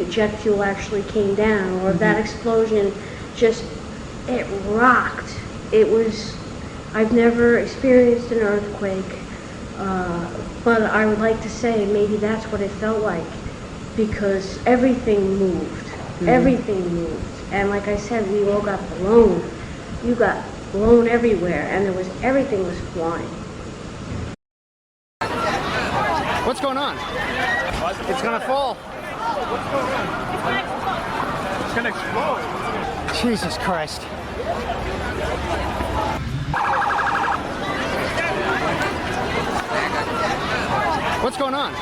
jet fuel actually came down, or if that explosion it rocked. It was, I've never experienced an earthquake, but I would like to say maybe that's what it felt like, because everything moved. Everything moved. And like I said, we all got blown. You got blown everywhere, and everything was flying. What's going on? It's gonna fall. What's going on? It's gonna explode. Jesus Christ. What's going on?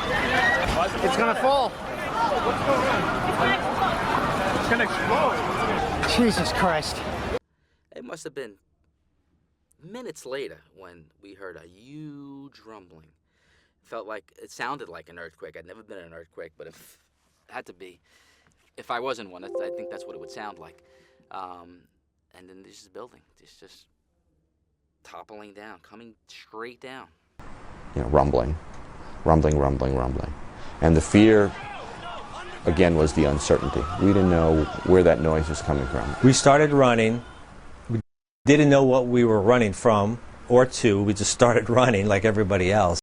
It's gonna fall. What's going on? It's gonna explode. Jesus Christ. It must have been minutes later when we heard a huge rumbling. It sounded like an earthquake. I'd never been in an earthquake, but if it had to be, if I was in one, I think that's what it would sound like. And then there's this building, just toppling down, coming straight down. Rumbling. And the fear, again, was the uncertainty. We didn't know where that noise was coming from. We started running. We didn't know what we were running from or to. We just started running like everybody else.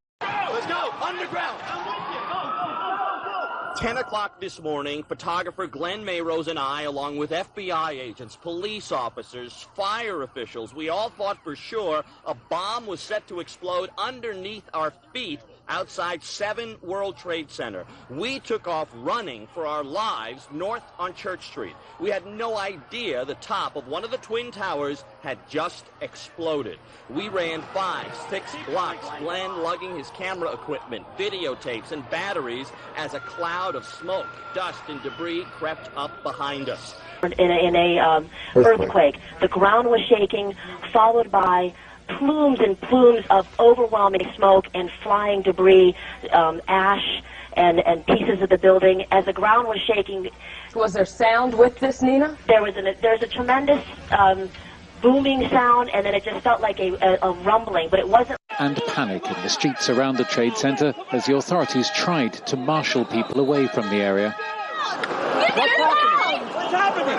10 o'clock this morning, photographer Glenn Mayrose and I, along with FBI agents, police officers, fire officials, we all thought for sure a bomb was set to explode underneath our feet outside 7 World Trade Center. We took off running for our lives north on Church Street. We had no idea the top of one of the Twin Towers had just exploded. We ran 5-6 blocks, Glenn lugging his camera equipment, videotapes, and batteries as a cloud of smoke, dust, and debris crept up behind us. In a earthquake, the ground was shaking, followed by plumes and plumes of overwhelming smoke and flying debris, ash and pieces of the building. As the ground was shaking. Was there sound with this, Nina? There's a tremendous booming sound, and then it just felt like a rumbling, but it wasn't. And panic in the streets around the Trade Center as the authorities tried to marshal people away from the area. What's happening? What's happening?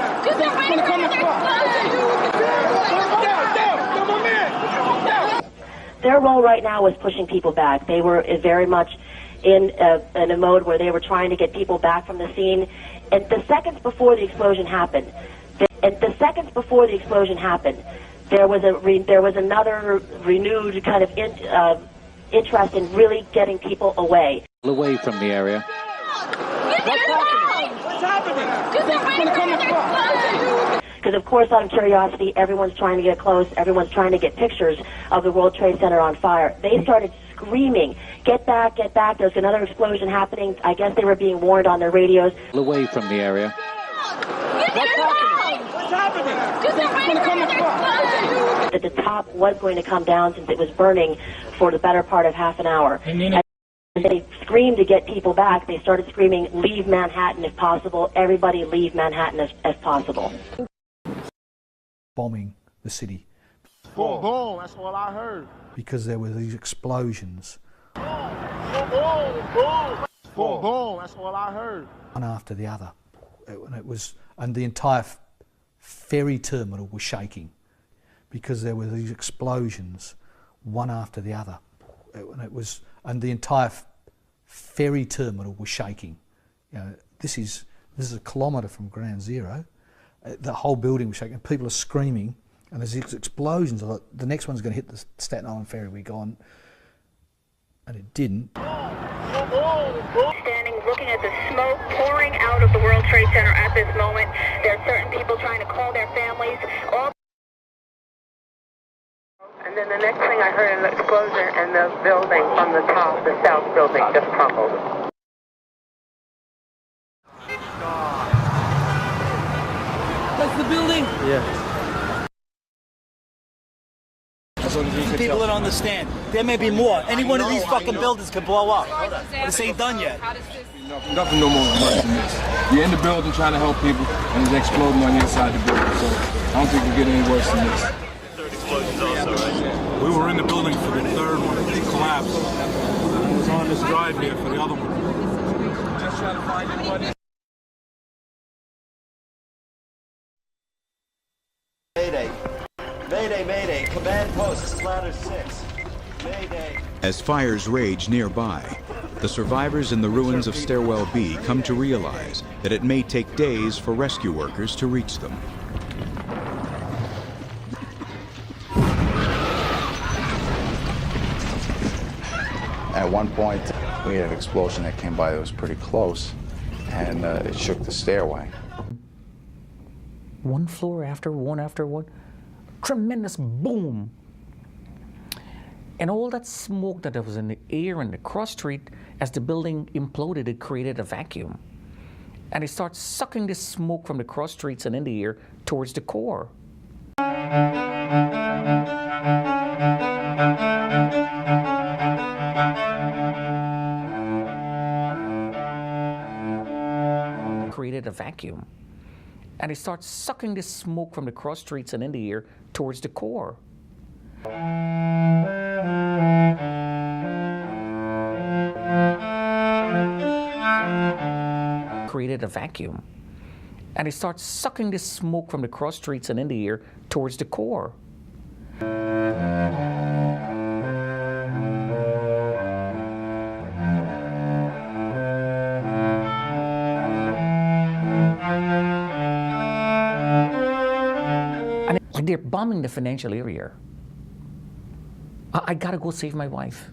Their role right now was pushing people back. They were very much in a mode where they were trying to get people back from the scene. And the seconds before the explosion happened, there was another renewed kind of interest in really getting people away. Away from the area. What's happening? Because, of course, out of curiosity, everyone's trying to get close. Everyone's trying to get pictures of the World Trade Center on fire. They started screaming, "Get back, get back. There's another explosion happening." I guess they were being warned on their radios. Away from the area. What's happening? That the top was going to come down since it was burning for the better part of half an hour. And they screamed to get people back. They started screaming, "Leave Manhattan if possible. Everybody leave Manhattan if possible." Bombing the city. Boom, boom, that's what I heard. Because there were these explosions. Boom, boom, boom. Boom, boom, that's what I heard. One after the other. And the entire ferry terminal was shaking. Because there were these explosions, one after the other. And the entire ferry terminal was shaking. This is a kilometre from Ground Zero. The whole building was shaking. People are screaming, and there's these explosions. I thought the next one's going to hit the Staten Island ferry. We're gone, and it didn't. Standing, looking at the smoke pouring out of the World Trade Center at this moment. There are certain people trying to call their families. And then the next thing I heard, an explosion, and the building on the top, the south building, just crumbled. That's the building? Yeah. People don't understand. There may be more. Any one of these fucking buildings can blow up. But this ain't done yet. Nothing no more worse than this. You're in the building trying to help people, and it's exploding on the inside the building. So I don't think it can get any worse than this. We were in the building for the third one. It collapsed. I was on this drive here for the other one. Just trying to find anybody. ladder 6. Mayday. As fires rage nearby, the survivors in the ruins of Stairwell B come to realize that it may take days for rescue workers to reach them. At one point, we had an explosion that came by that was pretty close, and it shook the stairway. One floor after one, tremendous boom. And all that smoke that was in the air and the cross street, as the building imploded, it created a vacuum. And it starts sucking the smoke from the cross streets and in the air towards the core. Created a vacuum. And it starts sucking the smoke from the cross streets and in the air towards the core. Created a vacuum. And it starts sucking the smoke from the cross streets and in the air towards the core. And like they're bombing the financial area. I gotta go save my wife.